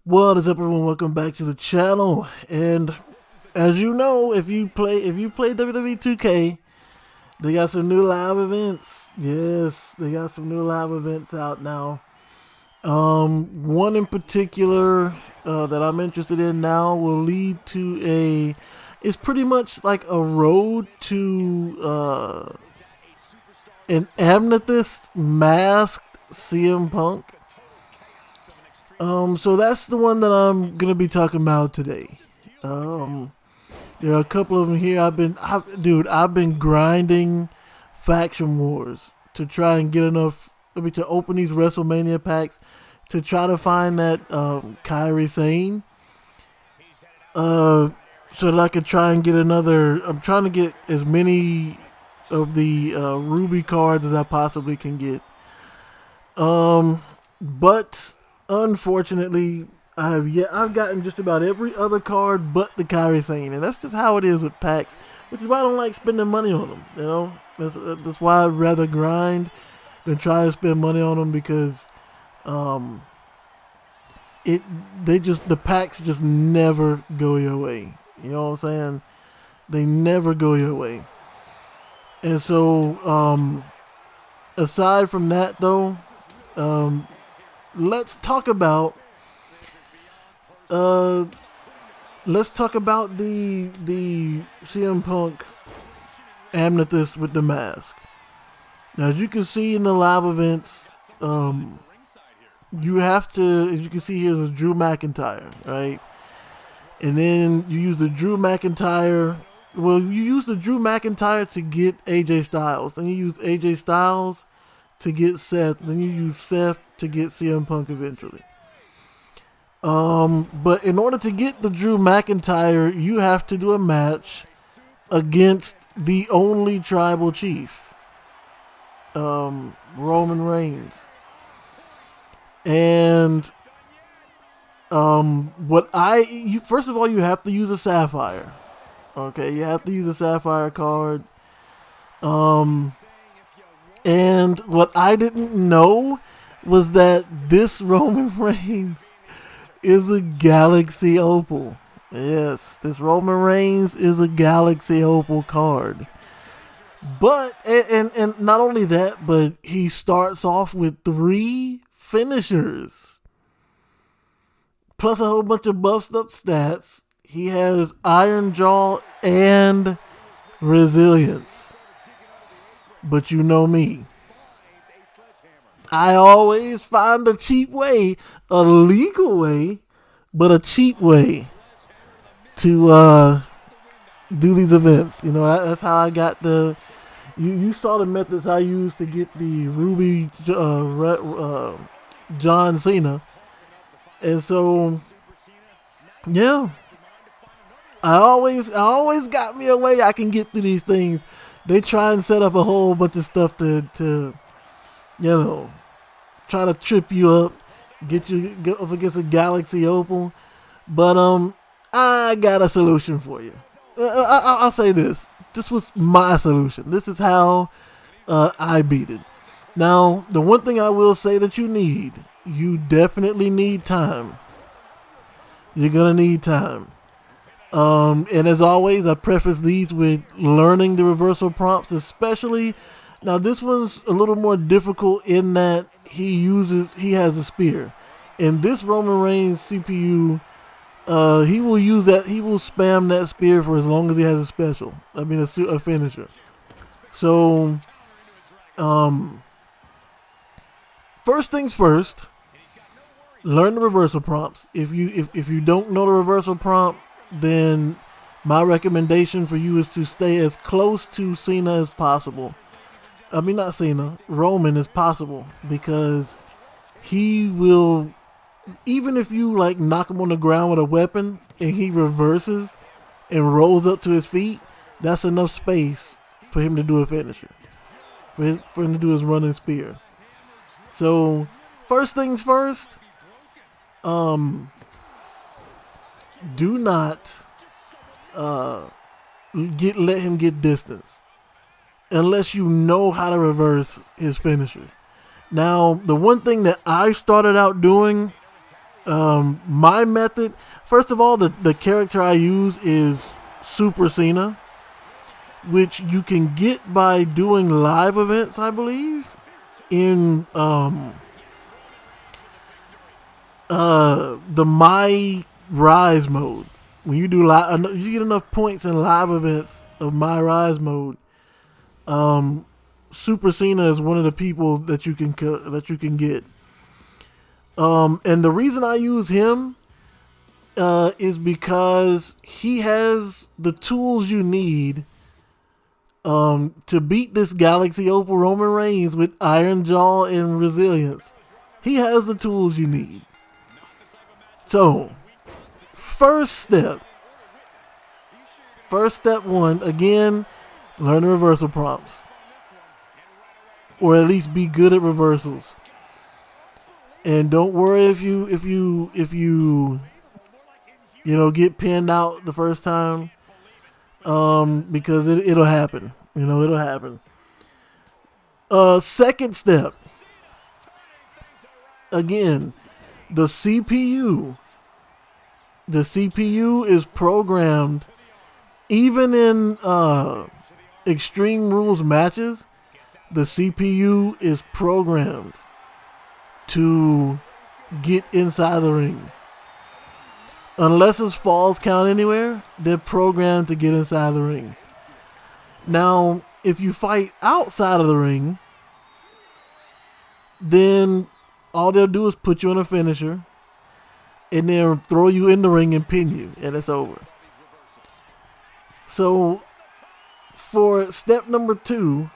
What is up, everyone? Welcome back to the channel. And as you know, if you play WWE 2K, they got some new live events. Yes, they got some new live events out now. One in particular that I'm interested in now will lead to it's pretty much like a road to an amethyst masked CM Punk. So that's the one that I'm gonna be talking about today. There are a couple of them here. I've been grinding Faction Wars to try and get enough. To open these WrestleMania packs to try to find that Kairi Sane. So that I could try and get another. I'm trying to get as many of the Ruby cards as I possibly can get. But unfortunately, I've gotten just about every other card but the Kairi Sane, and that's just how it is with packs, which is why I don't like spending money on them. You know, that's why I'd rather grind than try to spend money on them, because the packs just never go your way. You know what I'm saying? They never go your way. And so, aside from that, though, let's talk about the CM Punk Amethyst with the mask. Now, as you can see in the live events, you have to, as you can see here, is Drew McIntyre, right? And then you use the Drew McIntyre. Well, you use the Drew McIntyre to get AJ Styles. Then you use AJ Styles to get Seth. Then you use Seth to get CM Punk eventually. But in order to get the Drew McIntyre, you have to do a match against the only tribal chief, Roman Reigns. And first of all, you have to use a Sapphire. Okay, you have to use a Sapphire card. And what I didn't know was that this Roman Reigns is a Galaxy Opal. Yes, this Roman Reigns is a Galaxy Opal card. But, and not only that, but he starts off with 3 finishers, plus a whole bunch of buffed up stats. He has Iron Jaw and Resilience. But you know me, I always find a cheap way, a legal way, but a cheap way to do these events. You know, that's how I got the. You saw the methods I used to get the Ruby John Cena, and so yeah, I always got me a way I can get through these things. They try and set up a whole bunch of stuff to you know, try to trip you up, get up against a Galaxy Opal. But I got a solution for you. I'll say this. This was my solution. This is how I beat it. Now, the one thing I will say that you definitely need time. You're going to need time. And as always, I preface these with learning the reversal prompts, especially. Now, this one's a little more difficult in that he has a spear. In this Roman Reigns CPU, he will use that. He will spam that spear for as long as he has a special. I mean, a finisher. So, first things first. Learn the reversal prompts. If you don't know the reversal prompt, then my recommendation for you is to stay as close to Cena as possible. I mean, not Cena, Roman is possible because he will, even if you like knock him on the ground with a weapon and he reverses and rolls up to his feet, that's enough space for him to do a finisher, for him to do his running spear. So, first things first, do not let him get distance unless you know how to reverse his finishers. Now, the one thing that I started out doing, my method, first of all, the character I use is Super Cena, which you can get by doing live events, I believe, in the My Rise mode. When you do you get enough points in live events of My Rise mode. Super Cena is one of the people that you can get. And the reason I use him is because he has the tools you need to beat this Galaxy Opal Roman Reigns with Iron Jaw and resilience. He has the tools you need. So, first step one, again, learn the reversal prompts. Or at least be good at reversals. And don't worry if you get pinned out the first time. Because it'll happen. It'll happen. Second step. Again, the CPU is programmed, even in Extreme Rules matches, the CPU is programmed to get inside the ring. Unless his falls count anywhere, they're programmed to get inside the ring. Now, if you fight outside of the ring, then all they'll do is put you on a finisher and then throw you in the ring and pin you, and it's over. So, for step number 2,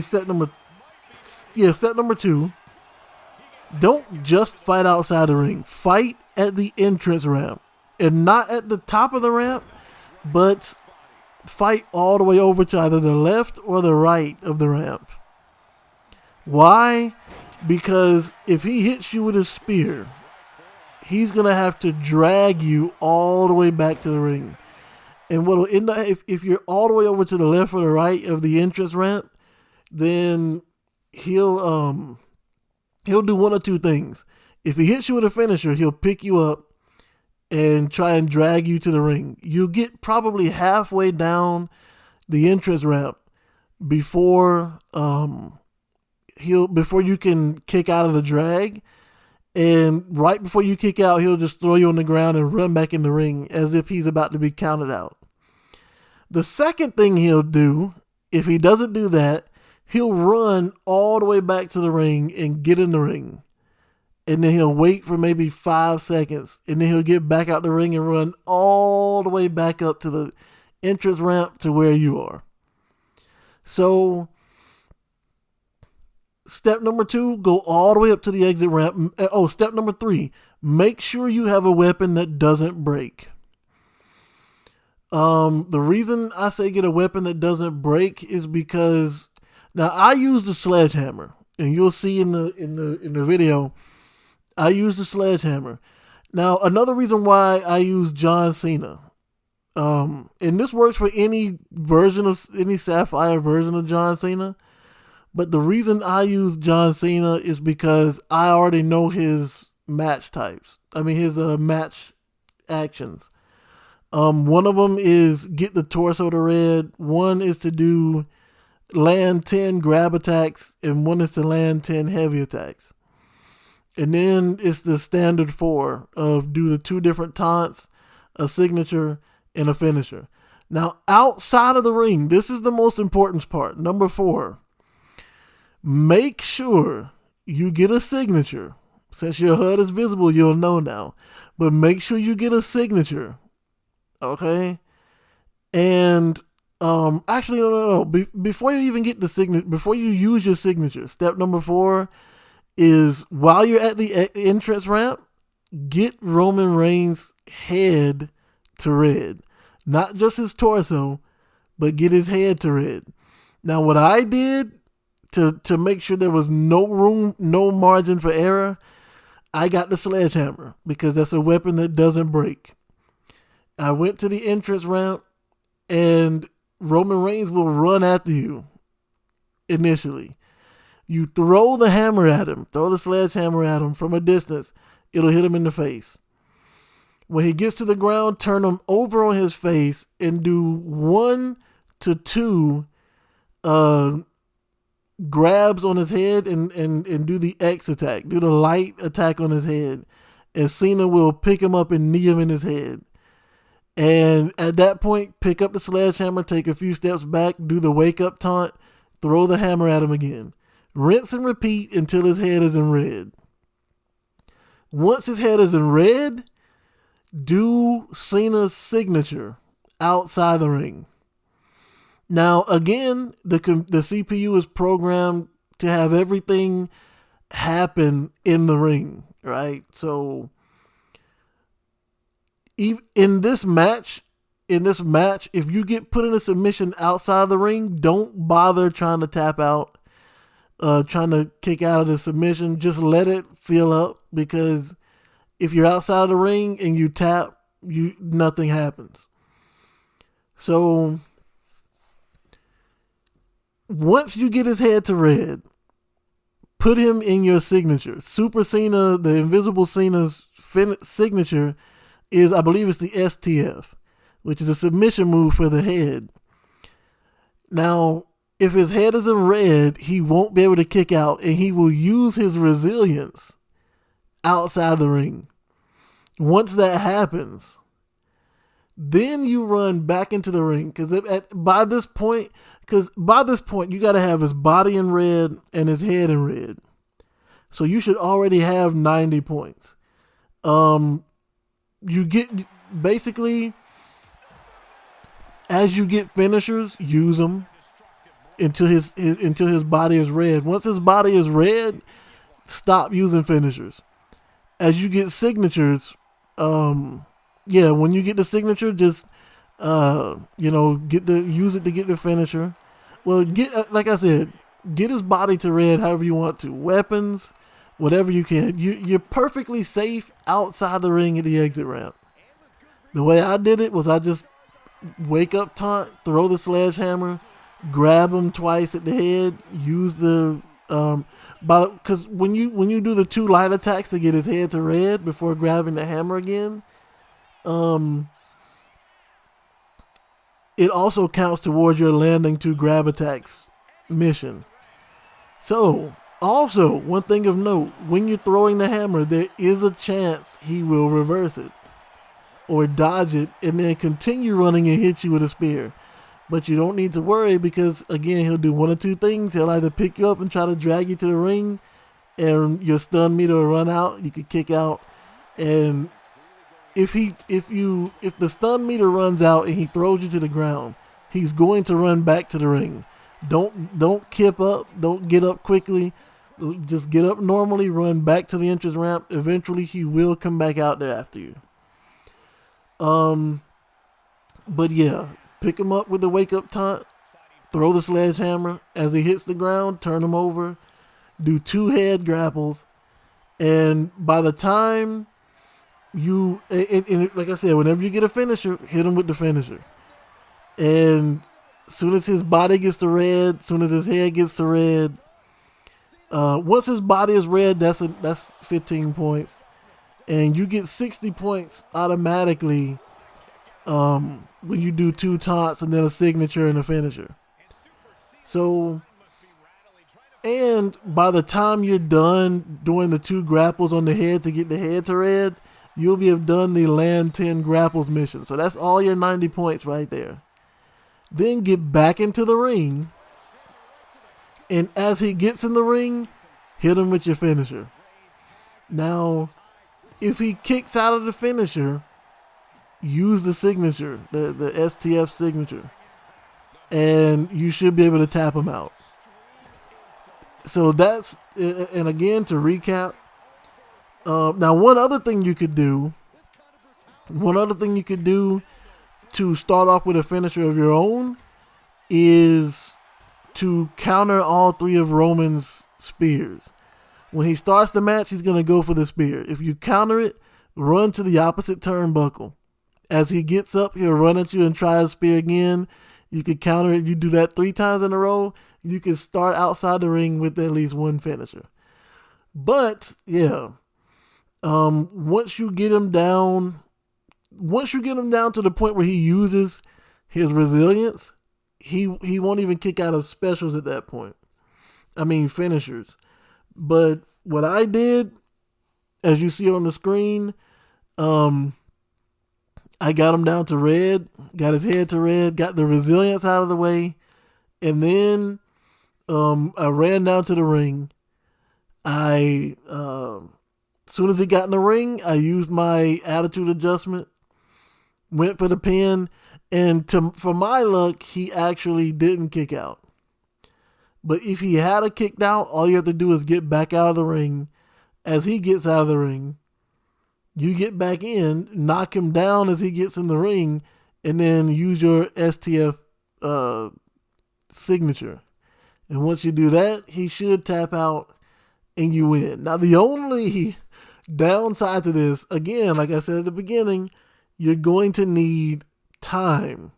step number 2, don't just fight outside the ring. Fight at the entrance ramp. And not at the top of the ramp, but fight all the way over to either the left or the right of the ramp. Why? Because if he hits you with a spear, he's going to have to drag you all the way back to the ring. And what will end up, if you're all the way over to the left or the right of the entrance ramp, then he'll do one or two things. If he hits you with a finisher, he'll pick you up and try and drag you to the ring. You'll get probably halfway down the entrance ramp before you can kick out of the drag. And right before you kick out, he'll just throw you on the ground and run back in the ring as if he's about to be counted out. The second thing he'll do, if he doesn't do that, he'll run all the way back to the ring and get in the ring. And then he'll wait for maybe 5 seconds. And then he'll get back out the ring and run all the way back up to the entrance ramp to where you are. So, step number 2, go all the way up to the exit ramp. Step number 3, make sure you have a weapon that doesn't break. The reason I say get a weapon that doesn't break is because now I use the sledgehammer, and you'll see in the video, I use the sledgehammer. Now another reason why I use John Cena, and this works for any Sapphire version of John Cena, but the reason I use John Cena is because I already know his match types. His match actions. One of them is get the torso to red. One is to do land 10 grab attacks, and one is to land 10 heavy attacks. And then it's the standard 4 of do the 2 different taunts, a signature, and a finisher. Now, outside of the ring, this is the most important part. Number 4, make sure you get a signature. Since your HUD is visible, you'll know now. But make sure you get a signature. Okay? And Actually, no. Before you even get the signature, before you use your signature, step number 4 is while you're at the entrance ramp, get Roman Reigns' head to red. Not just his torso, but get his head to red. Now, what I did to make sure there was no room, no margin for error, I got the sledgehammer because that's a weapon that doesn't break. I went to the entrance ramp, and Roman Reigns will run after you initially. You throw the hammer at him, throw the sledgehammer at him from a distance, it'll hit him in the face. When he gets to the ground, turn him over on his face and do 1 to 2 grabs on his head and do the X attack, do the light attack on his head. And Cena will pick him up and knee him in his head. And at that point, pick up the sledgehammer, take a few steps back, do the wake up taunt, throw the hammer at him again. Rinse and repeat until his head is in red. Once his head is in red, do Cena's signature outside the ring. Now, again, the CPU is programmed to have everything happen in the ring, right? So, in this match, if you get put in a submission outside the ring, don't bother trying to tap out, trying to kick out of the submission. Just let it fill up, because if you're outside of the ring and you tap, nothing happens. So once you get his head to red, put him in your signature. Super Cena, the Invisible Cena's signature is, I believe it's the STF, which is a submission move for the head. Now, if his head is in red, he won't be able to kick out, and he will use his resilience outside the ring. Once that happens, then you run back into the ring, because by this point, you got to have his body in red and his head in red. So you should already have 90 points. You get, basically, as you get finishers, use them until his body is red. Once his body is red, stop using finishers. As you get signatures, when you get the signature, just use it to get the finisher. Well, like I said, get his body to red however you want to. Weapons, whatever you can. You're perfectly safe outside the ring at the exit ramp. The way I did it was I just wake up taunt, throw the sledgehammer, grab him twice at the head, use the because when you do the 2 light attacks to get his head to red before grabbing the hammer again, it also counts towards your landing 2 grab attacks mission. So, also, one thing of note, when you're throwing the hammer, there is a chance he will reverse it or dodge it and then continue running and hit you with a spear. But you don't need to worry, because, again, he'll do 1 or 2 things. He'll either pick you up and try to drag you to the ring, and your stun meter will run out. You can kick out. And if the stun meter runs out and he throws you to the ground, he's going to run back to the ring. Don't kip up. Don't get up quickly. Just get up normally, run back to the entrance ramp. Eventually, he will come back out there after you. But yeah, pick him up with the wake up taunt, throw the sledgehammer. As he hits the ground, turn him over, do 2 head grapples, and by the time you, like I said, whenever you get a finisher, hit him with the finisher. And as soon as his body gets to red, as soon as his head gets to red, once his body is red, that's 15 points. And you get 60 points automatically when you do 2 taunts and then a signature and a finisher. So, and by the time you're done doing the 2 grapples on the head to get the head to red, you'll have done the land 10 grapples mission. So that's all your 90 points right there. Then get back into the ring, and as he gets in the ring, hit him with your finisher. Now, if he kicks out of the finisher, use the signature, the STF signature. and you should be able to tap him out. So that's, and again, to recap, now one other thing you could do to start off with a finisher of your own is to counter all three of Roman's spears. When he starts the match, he's going to go for the spear. If you counter it, run to the opposite turnbuckle. As he gets up, he'll run at you and try his spear again. You can counter it. You do that 3 times in a row. You can start outside the ring with at least one finisher. But, yeah, once you get him down to the point where he uses his resilience, he won't even kick out of specials at that point. I mean, finishers. But what I did, as you see on the screen, I got him down to red, got his head to red, got the resilience out of the way, and then I ran down to the ring. As soon as he got in the ring, I used my attitude adjustment, went for the pin, and for my luck, he actually didn't kick out. But if he had a kicked out, all you have to do is get back out of the ring. As he gets out of the ring, you get back in, knock him down as he gets in the ring, and then use your STF signature. And once you do that, he should tap out and you win. Now, the only downside to this, again, like I said at the beginning, you're going to need time.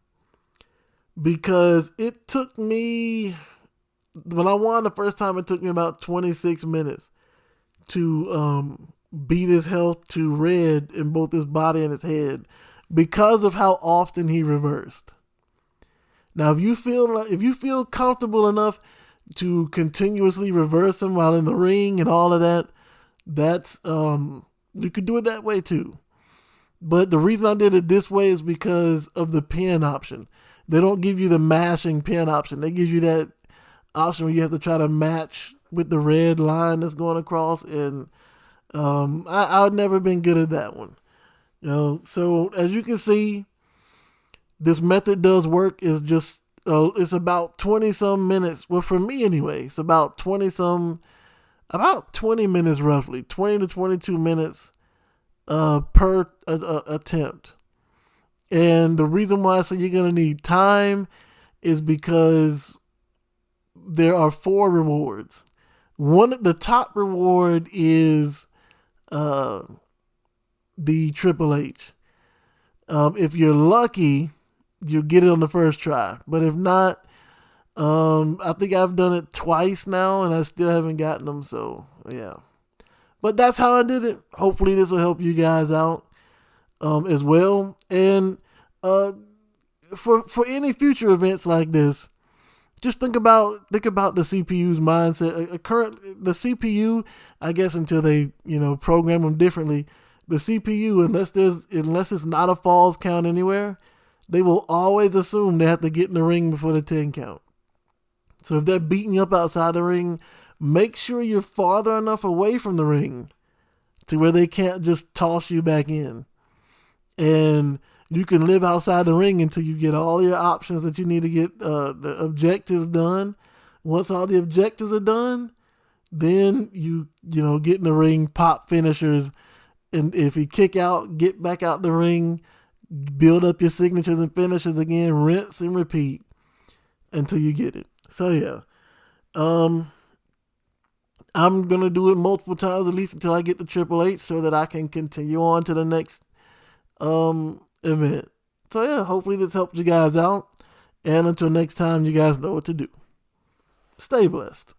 Because it took me, when I won the first time, it took me about 26 minutes to beat his health to red in both his body and his head because of how often he reversed. Now, if you feel comfortable enough to continuously reverse him while in the ring and all of that, that's you could do it that way too. But the reason I did it this way is because of the pin option. They don't give you the mashing pin option. They give you that option where you have to try to match with the red line that's going across, and I've never been good at that one. So as you can see, this method does work. It's just it's about 20 some minutes. Well, for me anyway, it's about 20 minutes roughly, 20 to 22 minutes per attempt. And the reason why I say you're gonna need time is because there are 4 rewards. The top reward is the Triple H. If you're lucky, you'll get it on the first try. But if not, I think I've done it twice now, and I still haven't gotten them. So yeah, but that's how I did it. Hopefully, this will help you guys out as well. And for any future events like this, just think about the CPU's mindset. The CPU, I guess, until they program them differently, the CPU, unless it's not a falls count anywhere, they will always assume they have to get in the ring before the 10 count. So if they're beating you up outside the ring, make sure you're farther enough away from the ring to where they can't just toss you back in. And you can live outside the ring until you get all your options that you need to get the objectives done. Once all the objectives are done, then you get in the ring, pop finishers, and if you kick out, get back out the ring, build up your signatures and finishes again, rinse and repeat until you get it. So yeah, I'm gonna do it multiple times at least until I get the Triple H, so that I can continue on to the next event. So yeah, hopefully this helped you guys out. And until next time, you guys know what to do. Stay blessed.